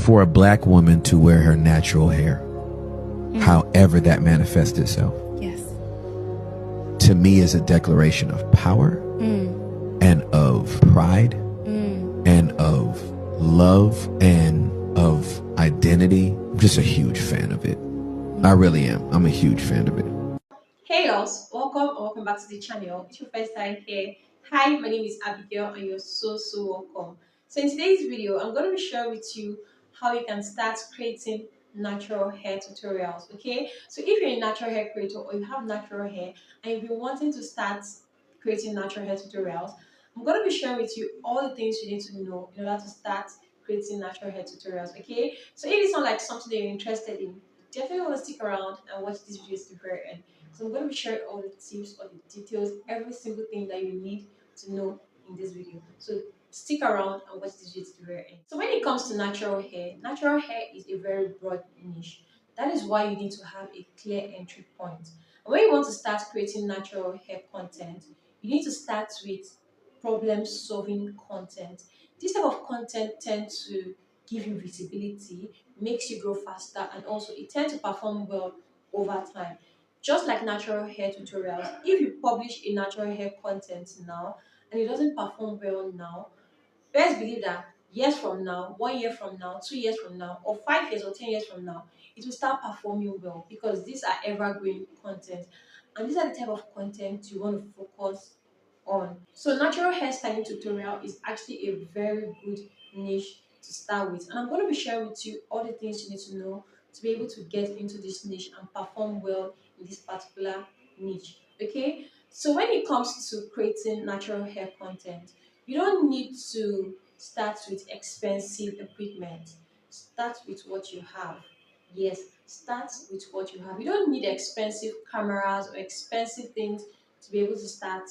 for a black woman to wear her natural hair, however that manifests itself, Yes. to me is a declaration of power and of pride and of love and of identity. I'm just a huge fan of it. I really am. I'm a huge fan of it. Hey loves, welcome back to the channel. It's your first time here. Hi, my name is Abigail and you're so welcome. So in today's video, I'm going to be sharing with you how you can start creating natural hair tutorials. Okay, so if you're a natural hair creator or you have natural hair and you've been wanting to start creating natural hair tutorials, I'm going to be sharing with you all the things you need to know in order to start creating natural hair tutorials. Okay, so if it sounds like something that you're interested in, definitely want to stick around and watch this video to the very end. So I'm going to be sharing all the tips, all the details, every single thing that you need to know in this video. So stick around and watch this video to the very end. So when it comes to natural hair is a very broad niche. That is why you need to have a clear entry point. And when you want to start creating natural hair content, you need to start with problem-solving content. This type of content tends to give you visibility, makes you grow faster, and also it tends to perform well over time. Just like natural hair tutorials, if you publish a natural hair content now and it doesn't perform well now, best believe that years from now, 1 year from now, 2 years from now, or 5 years or 10 years from now, it will start performing well because these are evergreen content. And these are the type of content you want to focus on. So natural hairstyling tutorial is actually a very good niche to start with. And I'm going to be sharing with you all the things you need to know to be able to get into this niche and perform well in this particular niche. Okay, so when it comes to creating natural hair content, you don't need to start with expensive equipment. Start with what you have. Yes, start with what you have. You don't need expensive cameras or expensive things to be able to start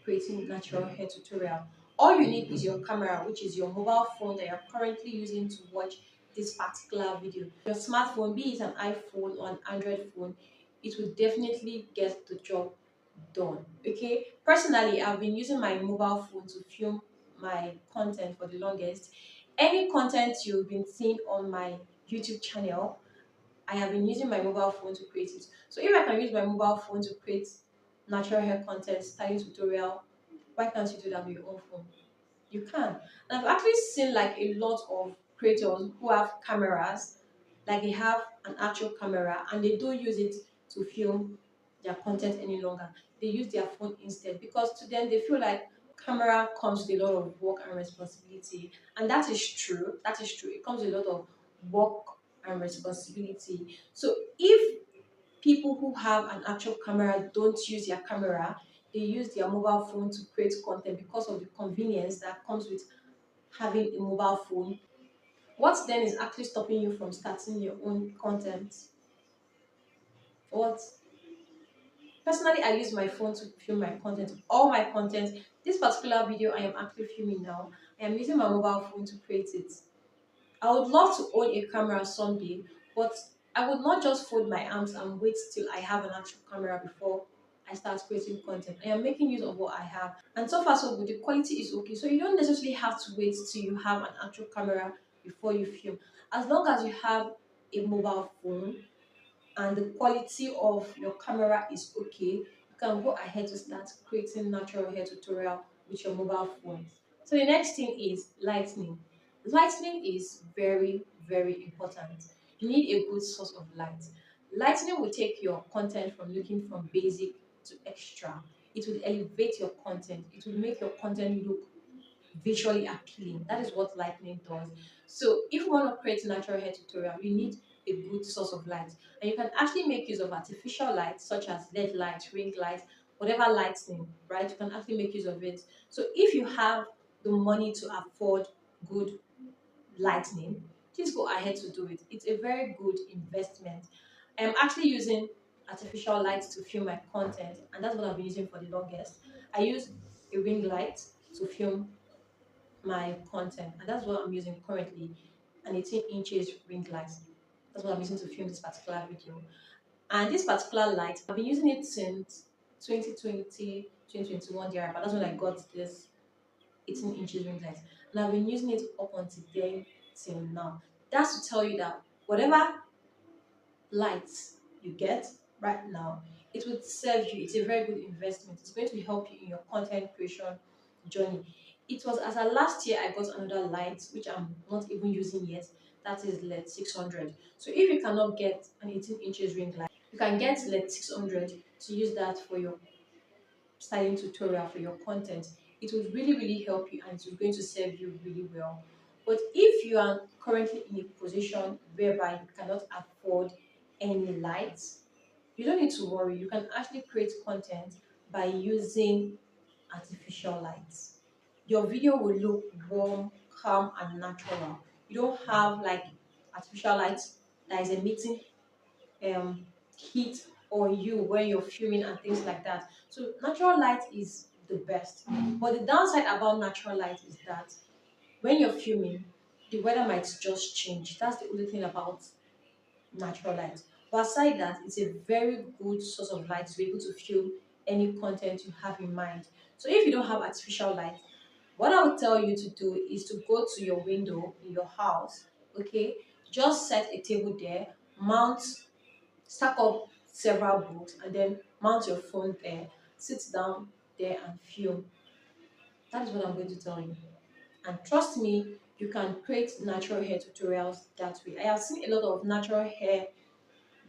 creating natural hair tutorial. All you need is your camera, which is your mobile phone that you're currently using to watch this particular video. Your smartphone, be it an iPhone or an Android phone, it will definitely get the job done. Okay, personally, I've been using my mobile phone to film my content for the longest. Any content you've been seeing on my YouTube channel, I have been using my mobile phone to create it. So if I can use my mobile phone to create natural hair content, styling tutorial, why can't you do that with your own phone? You can. And I've actually seen like a lot of creators who have cameras, like they have an actual camera and they don't use it to film their content any longer. They use their phone instead because to them they feel like camera comes with a lot of work and responsibility. And that is true. That is true. It comes with a lot of work and responsibility. So if people who have an actual camera don't use their camera, they use their mobile phone to create content because of the convenience that comes with having a mobile phone. What then is actually stopping you from starting your own content? What? Personally, I use my phone to film my content. All my content, this particular video I am actually filming now, I am using my mobile phone to create it. I would love to own a camera someday, but I would not just fold my arms and wait till I have an actual camera before I start creating content. I am making use of what I have. And so far so good, the quality is okay. So you don't necessarily have to wait till you have an actual camera before you film. As long as you have a mobile phone and the quality of your camera is okay, you can go ahead to start creating natural hair tutorial with your mobile phone. So the next thing is lightning. Lightning is very important. You need a good source of light. Lightning will take your content from looking from basic to extra. It will elevate your content. It will make your content look visually appealing. That is what lightning does. So if you want to create a natural hair tutorial, you need a good source of light. And you can actually make use of artificial light such as LED light, ring light, whatever lighting, right? You can actually make use of it. So if you have the money to afford good lightning, please go ahead to do it. It's a very good investment. I'm actually using artificial light to film my content, and that's what I've been using for the longest. I use a ring light to film my content, and that's what I'm using currently, an 18 inches ring light. That's what I'm using to film this particular video. And this particular light, I've been using it since 2020, 2021 there, but that's when I got this 18 inches ring light. And I've been using it up until then till now. That's to tell you that whatever lights you get right now, it would serve you. It's a very good investment. It's going to help you in your content creation journey. It was as a last year I got another light which I'm not even using yet. That is LED 600. So if you cannot get an 18 inches ring light, you can get LED 600 to use that for your styling tutorial, for your content. It would really help you, and it's going to serve you really well. But if you are currently in a position whereby you cannot afford any lights, you don't need to worry. You can actually create content by using artificial lights. Your video will look warm, calm, and natural. You don't have like artificial lights that is emitting um, heat on you when you're filming and things like that. So natural light is the best. But the downside about natural light is that when you're filming, the weather might just change. That's the only thing about natural light. But aside that, it's a very good source of light to be able to film any content you have in mind. So if you don't have artificial light, what I would tell you to do is to go to your window in your house, okay? Just set a table there, mount, stack up several books, and then mount your phone there, sit down there and film. That is what I'm going to tell you. And trust me, you can create natural hair tutorials that way. I have seen a lot of natural hair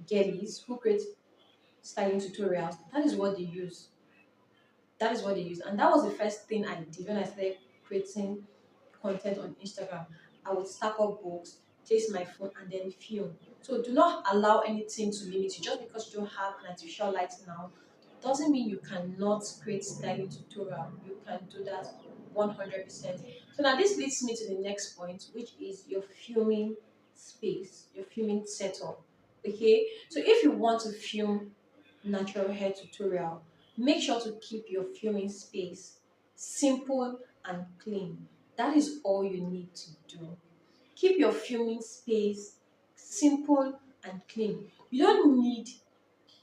girlies who create styling tutorials. That is what they use. That is what they use. And that was the first thing I did when I started creating content on Instagram. I would stack up books, place my phone, and then film. So do not allow anything to limit you. Just because you don't have an artificial light now doesn't mean you cannot create styling tutorial. You can do that 100%. So now this leads me to the next point, which is your filming space, your filming setup. Okay, so if you want to film natural hair tutorial, make sure to keep your filming space simple and clean. That is all you need to do. Keep your filming space simple and clean. You don't need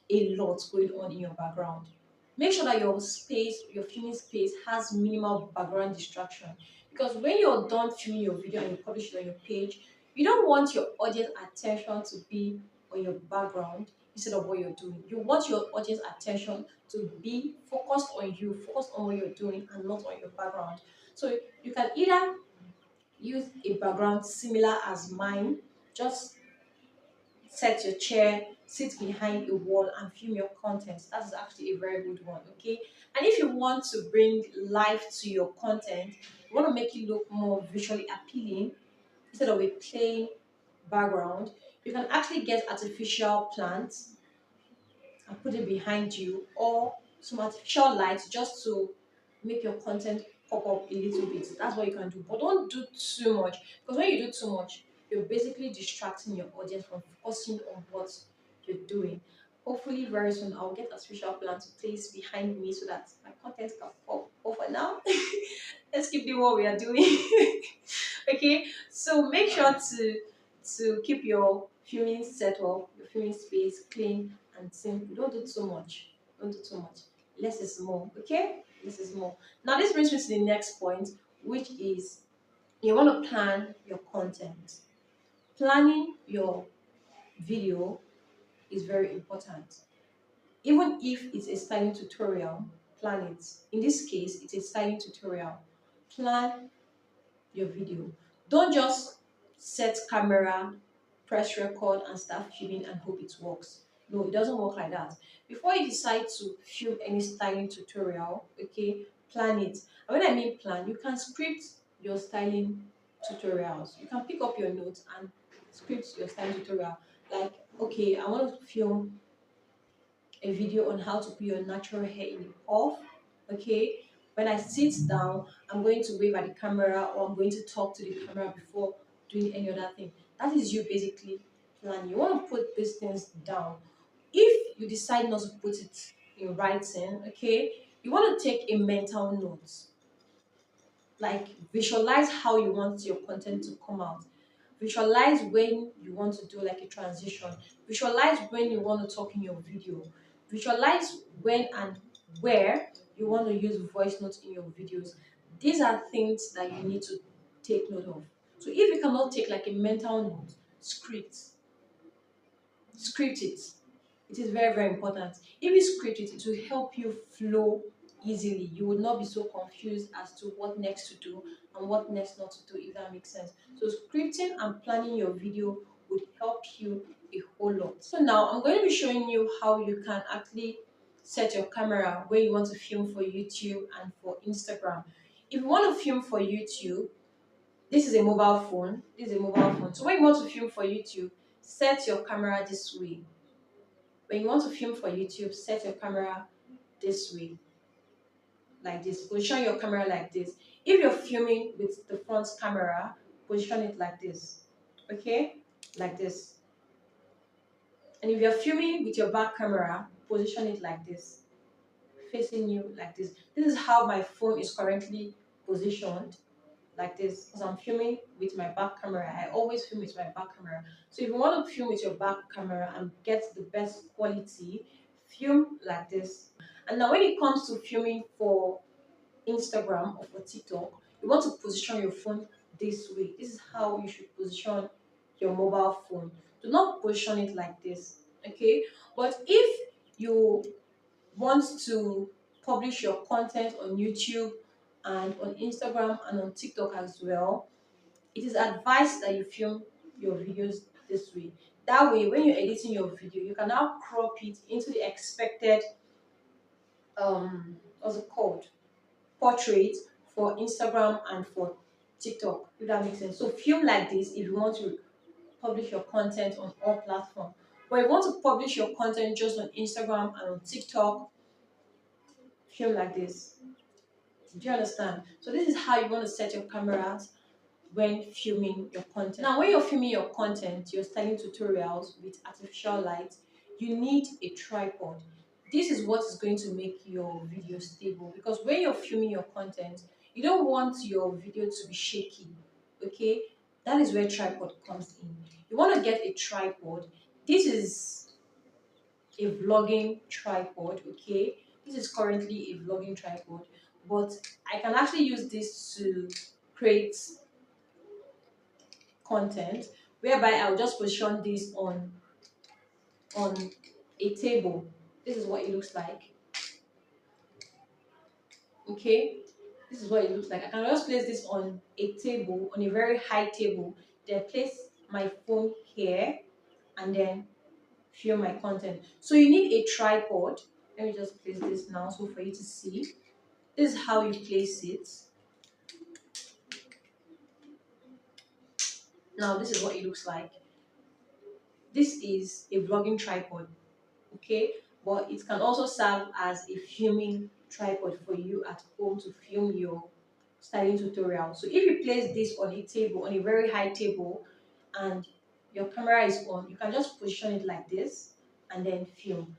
a lot going on in your background. Make sure that your space, your filming space has minimal background distraction. Because when you're done filming your video and you publish it on your page, you don't want your audience attention to be on your background instead of what you're doing. You want your audience attention to be focused on you, focused on what you're doing and not on your background. So you can either use a background similar as mine, just set your chair, sit behind a wall and film your content. That is actually a very good one, okay? And if you want to bring life to your content, you want to make it look more visually appealing instead of a plain background, you can actually get artificial plants and put it behind you, or some artificial light just to make your content pop up a little bit. That's what you can do. But don't do too much, because when you do too much, you're basically distracting your audience from focusing on what you're doing. Hopefully very soon I'll get artificial plant to place behind me so that my content can pop. But for now, let's keep doing what we are doing. Okay, so make sure to keep your filming setup, your filming space clean and simple. Don't do too much. Don't do too much. Less is more. Okay, less is more. Now this brings me to the next point, which is you want to plan your content. Planning your video is very important. Even if it's a styling tutorial, plan it. In this case, it's a styling tutorial. Plan your video. Don't just set camera, press record and start filming and hope it works. No, it doesn't work like that. Before you decide to film any styling tutorial, okay, plan it. And when I mean plan, you can script your styling tutorials. You can pick up your notes and script your styling tutorial. Like, okay, I want to film a video on how to put your natural hair in a puff. Okay, when I sit down, I'm going to wave at the camera or I'm going to talk to the camera before doing any other thing. That is you basically planning. You want to put these things down. If you decide not to put it in writing, okay, you want to take a mental note, like visualize how you want your content to come out. Visualize when you want to do like a transition. Visualize when you want to talk in your video. Visualize when and where you want to use voice notes in your videos. These are things that you need to take note of. So if you cannot take like a mental note, script it. It is very, very important. If you script it, it will help you flow easily. You will not be so confused as to what next to do and what next not to do, if that makes sense. So scripting and planning your video would help you a whole lot. So now I'm going to be showing you how you can actually set your camera when you want to film for YouTube and for Instagram. If you want to film for YouTube, this is a mobile phone. This is a mobile phone. So when you want to film for YouTube, set your camera this way. When you want to film for YouTube, set your camera this way, like this. Position your camera like this. If you're filming with the front camera, position it like this. Okay? Like this. And if you're filming with your back camera, position it like this. Facing you like this. This is how my phone is currently positioned. Like this, because I'm filming with my back camera. I always film with my back camera. So if you want to film with your back camera and get the best quality, film like this. And now when it comes to filming for Instagram or for TikTok, you want to position your phone this way. This is how you should position your mobile phone. Do not position it like this, okay? But if you want to publish your content on YouTube and on Instagram and on TikTok as well, it is advised that you film your videos this way. That way, when you're editing your video, you can now crop it into the expected what's it called? Portrait for Instagram and for TikTok, if that makes sense. So film like this if you want to publish your content on all platforms. But if you want to publish your content just on Instagram and on TikTok, film like this. Do you understand? So this is how you want to set your cameras when filming your content. Now, when you're filming your content, you're studying tutorials with artificial light, you need a tripod. This is what is going to make your video stable, because when you're filming your content, you don't want your video to be shaky, okay? That is where tripod comes in. You want to get a tripod. This is a vlogging tripod, okay? This is currently a vlogging tripod, but I can actually use this to create content, whereby I'll just position this on a table. This is what it looks like. Okay, this is what it looks like. I can just place this on a table, on a very high table, then place my phone here and then film my content. So you need a tripod. Let me just place this now so for you to see. This is how you place it. Now this is what it looks like. This is a vlogging tripod, okay? But it can also serve as a filming tripod for you at home to film your styling tutorial. So if you place this on a table, on a very high table, and your camera is on, you can just position it like this and then film.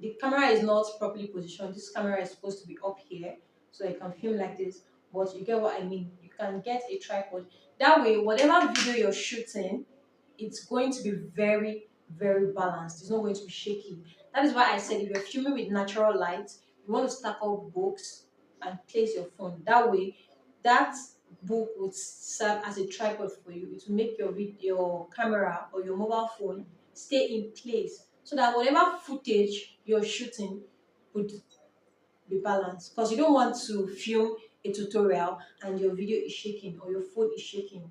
The camera is not properly positioned. This camera is supposed to be up here, so you can film like this, but you get what I mean. You can get a tripod. That way, whatever video you're shooting, it's going to be very, very balanced. It's not going to be shaky. That is why I said if you're filming with natural light, you want to stack up books and place your phone. That way, that book would serve as a tripod for you. It will make your camera or your mobile phone stay in place, so that whatever footage you're shooting would be balanced. Because you don't want to film a tutorial and your video is shaking or your phone is shaking.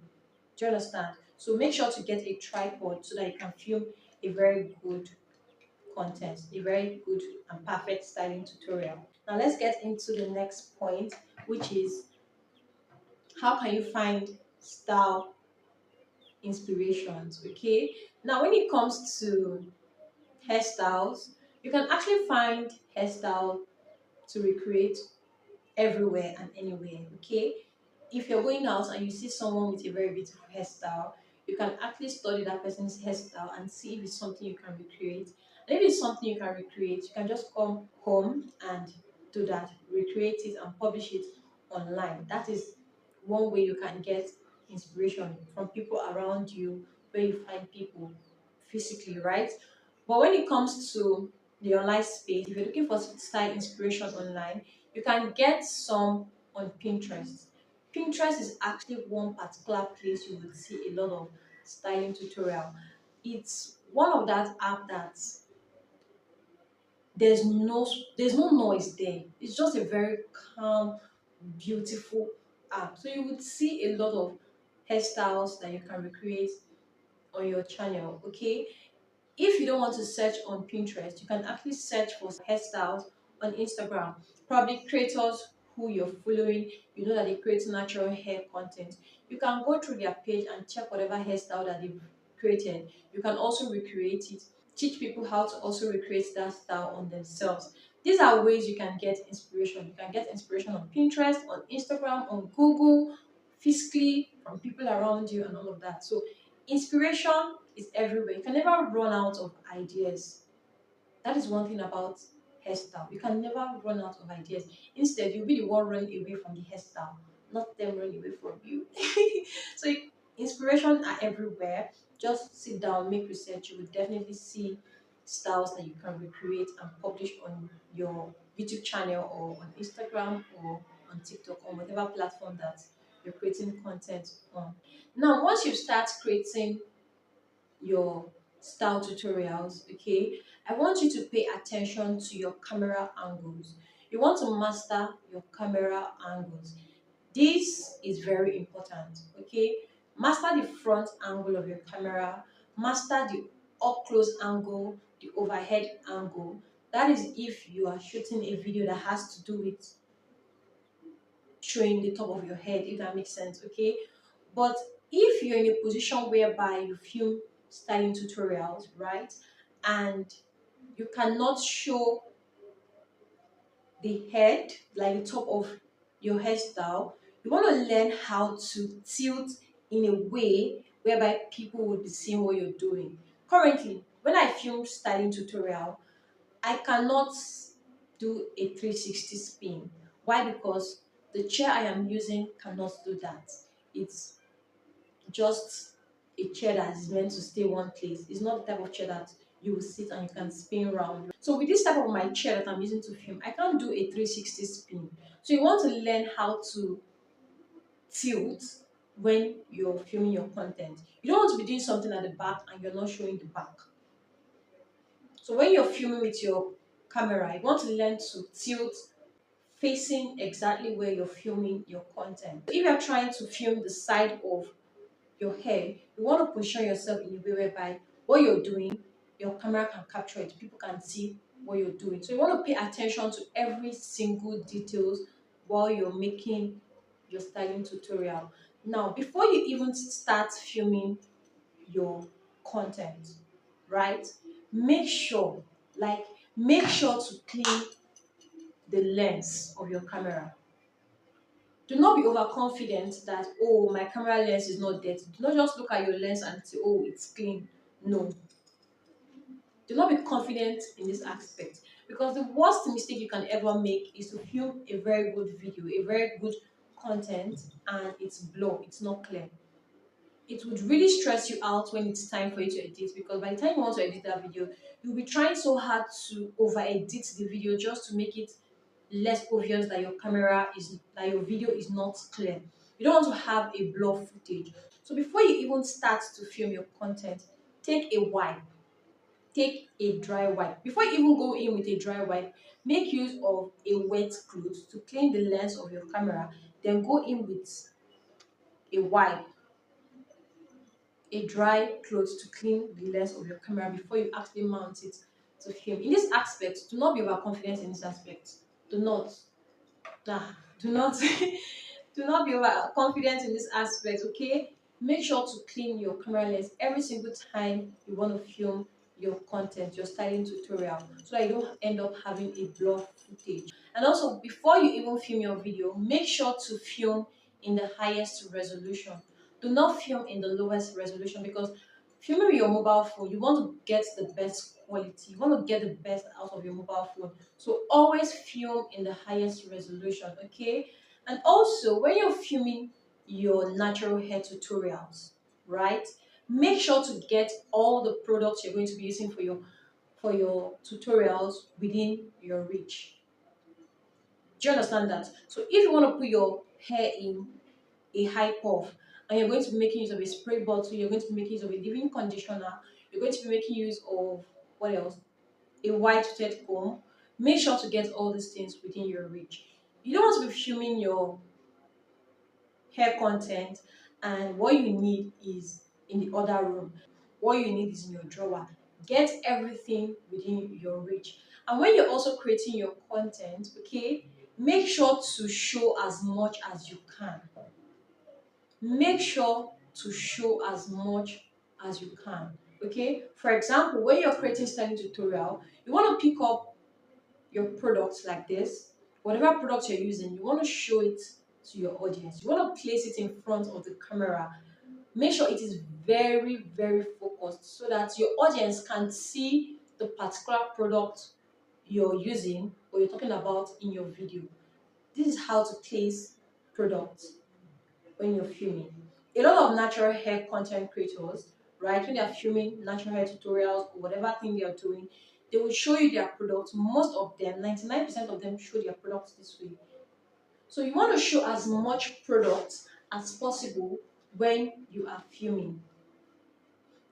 Do you understand? So make sure to get a tripod so that you can film a very good content, a very good and perfect styling tutorial. Now let's get into the next point, which is how can you find style inspirations, okay? Now when it comes to hairstyles, you can actually find hairstyle to recreate everywhere and anywhere, okay? If you're going out and you see someone with a very beautiful hairstyle, you can actually study that person's hairstyle and see if it's something you can recreate. And if it's something you can recreate, you can just come home and do that, recreate it and publish it online. That is one way you can get inspiration from people around you, where you find people physically, right? But when it comes to the online space, if you're looking for style inspiration online, you can get some on Pinterest. Pinterest is actually one particular place you would see a lot of styling tutorial. It's one of that app that there's no there's no noise there. It's just a very calm, beautiful app. So you would see a lot of hairstyles that you can recreate on your channel. Okay, if you don't want to search on Pinterest, you can actually search for hairstyles on Instagram. Probably creators who you're following, you know that they create natural hair content. You can go through their page and check whatever hairstyle that they've created. You can also recreate it. Teach people how to also recreate that style on themselves. These are ways you can get inspiration. You can get inspiration on Pinterest, on Instagram, on Google, physically, from people around you, and all of that. So inspiration is everywhere. You can never run out of ideas. That is one thing about hairstyle. You can never run out of ideas. Instead, you'll be the one running away from the hairstyle, not them running away from you. So inspiration are everywhere. Just sit down, make research. You will definitely see styles that you can recreate and publish on your YouTube channel or on Instagram or on TikTok or whatever platform that you're creating content on. Now, once you start creating your style tutorials, okay, I want you to pay attention to your camera angles. You want to master your camera angles. This is very important, okay? Master the front angle of your camera, master the up close angle, the overhead angle. That is if you are shooting a video that has to do with showing the top of your head, if that makes sense, okay? But if you're in a position whereby you film styling tutorials, right, and you cannot show the head, like the top of your hairstyle, you want to learn how to tilt in a way whereby people will be seeing what you're doing. Currently, when I film styling tutorial, I cannot do a 360 spin. Why? Because the chair I am using cannot do that. It's just a chair that is meant to stay one place. It's not the type of chair that you will sit and you can spin around. So with this type of my chair that I'm using to film, I can't do a 360 spin. So you want to learn how to tilt when you're filming your content. You don't want to be doing something at the back and you're not showing the back. So when you're filming with your camera, you want to learn to tilt facing exactly where you're filming your content. If you're trying to film the side of your hair, you want to position yourself in a way whereby what you're doing, your camera can capture it. People can see what you're doing. So you want to pay attention to every single details while you're making your styling tutorial. Now, before you even start filming your content, right? Make sure, like, make sure to clean the lens of your camera. Do not be overconfident that, oh, my camera lens is not dirty. Do not just look at your lens and say, oh, it's clean. No. Do not be confident in this aspect, because the worst mistake you can ever make is to film a very good video, a very good content, and it's blur, it's not clear. It would really stress you out when it's time for you to edit, because by the time you want to edit that video, you'll be trying so hard to over edit the video just to make it less obvious that your video is not clear. You don't want to have a blur footage. So before you even start to film your content, take a wipe, take a dry wipe. Before you even go in with a dry wipe, make use of a wet cloth to clean the lens of your camera. Then go in with a wipe, a dry cloth to clean the lens of your camera before you actually mount it to film. In this aspect, do not be overconfident in this aspect. Do not. Do not do not be overconfident in this aspect, okay? Make sure to clean your camera lens every single time you want to film your content, your styling tutorial, so that you don't end up having a blur footage. And also, before you even film your video, make sure to film in the highest resolution. Do not film in the lowest resolution, because filming with your mobile phone, you want to get the best quality. You want to get the best out of your mobile phone. So always film in the highest resolution, okay? And also, when you're filming your natural hair tutorials, right? Make sure to get all the products you're going to be using for your tutorials within your reach. Do you understand that? So if you want to put your hair in a high puff, and you're going to be making use of a spray bottle, you're going to be making use of a leave-in conditioner, you're going to be making use of what else? A white tooth comb. Make sure to get all these things within your reach. You don't want to be fuming your hair content, and what you need is in the other room. What you need is in your drawer. Get everything within your reach. And when you're also creating your content, okay, make sure to show as much as you can. Make sure to show as much as you can. Okay, for example, when you're creating styling tutorial, you want to pick up your products like this. Whatever product you're using, you want to show it to your audience. You want to place it in front of the camera. Make sure it is very, very focused so that your audience can see the particular product you're using or you're talking about in your video. This is how to place products when you're filming. A lot of natural hair content creators, right, when they're filming natural hair tutorials or whatever thing they are doing, they will show you their products. Most of them, 99% of them, show their products this way. So you want to show as much product as possible when you are filming.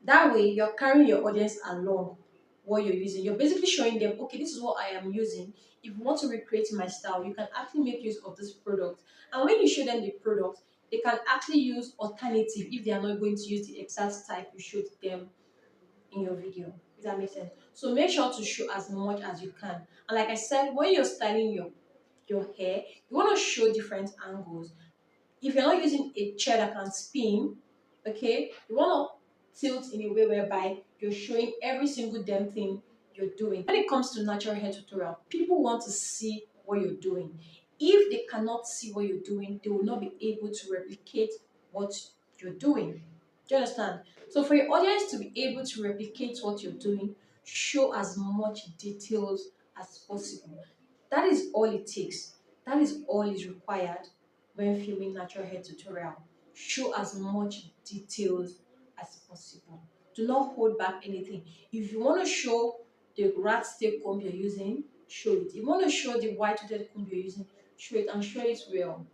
That way, you're carrying your audience along what you're using. You're basically showing them, okay, this is what I am using. If you want to recreate my style, you can actually make use of this product. And when you show them the product, they can actually use alternative if they are not going to use the exact type you showed them in your video. Does that make sense? So make sure to show as much as you can. And like I said, when you're styling your hair, you want to show different angles. If you're not using a chair that can spin, okay, you want to tilt in a way whereby you're showing every single damn thing you're doing. When it comes to natural hair tutorial, people want to see what you're doing. If they cannot see what you're doing, they will not be able to replicate what you're doing. Do you understand? So for your audience to be able to replicate what you're doing, show as much details as possible. That is all it takes. That is all is required when filming natural hair tutorial. Show as much details as possible. Do not hold back anything. If you want to show the rat tail comb you're using, show it. If you want to show the white toothed comb you're using, show it and show it well.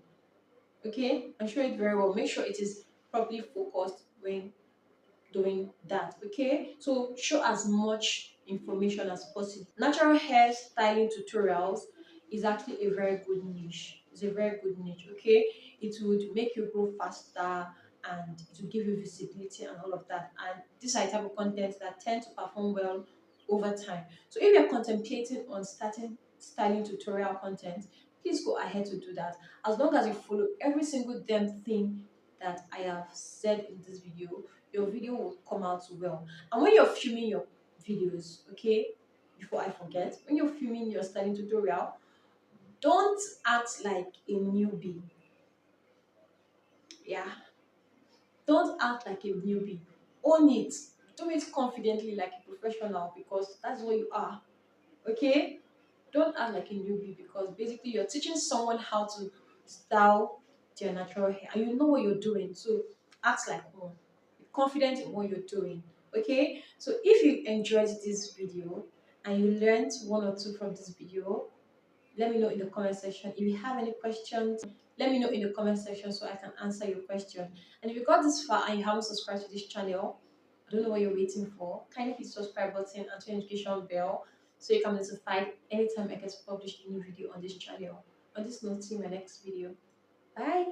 Okay? And show it very well. Make sure it is properly focused when doing that. Okay, so show as much information as possible. Natural hair styling tutorials is actually a very good niche. It's a very good niche. Okay, it would make you grow faster and it will give you visibility and all of that, and these are the type of content that tend to perform well over time. So if you're contemplating on starting styling tutorial content, please go ahead to do that, as long as you follow every single damn thing that I have said in this video. Your video will come out well. And when you're filming your videos, okay, before I forget, when you're filming your styling tutorial, don't act like a newbie. Yeah, don't act like a newbie. Own it. Do it confidently like a professional, because that's what you are. Okay, don't act like a newbie, because basically you're teaching someone how to style their natural hair and you know what you're doing. So act like one. Be confident in what you're doing. Okay, so if you enjoyed this video and you learned one or two from this video, let me know in the comment section. If you have any questions, let me know in the comment section so I can answer your question. And if you got this far and you haven't subscribed to this channel, I don't know what you're waiting for. Kindly hit the subscribe button and turn the notification bell so you can be notified anytime I get published a new video on this channel. On this note, see you in my next video. Bye.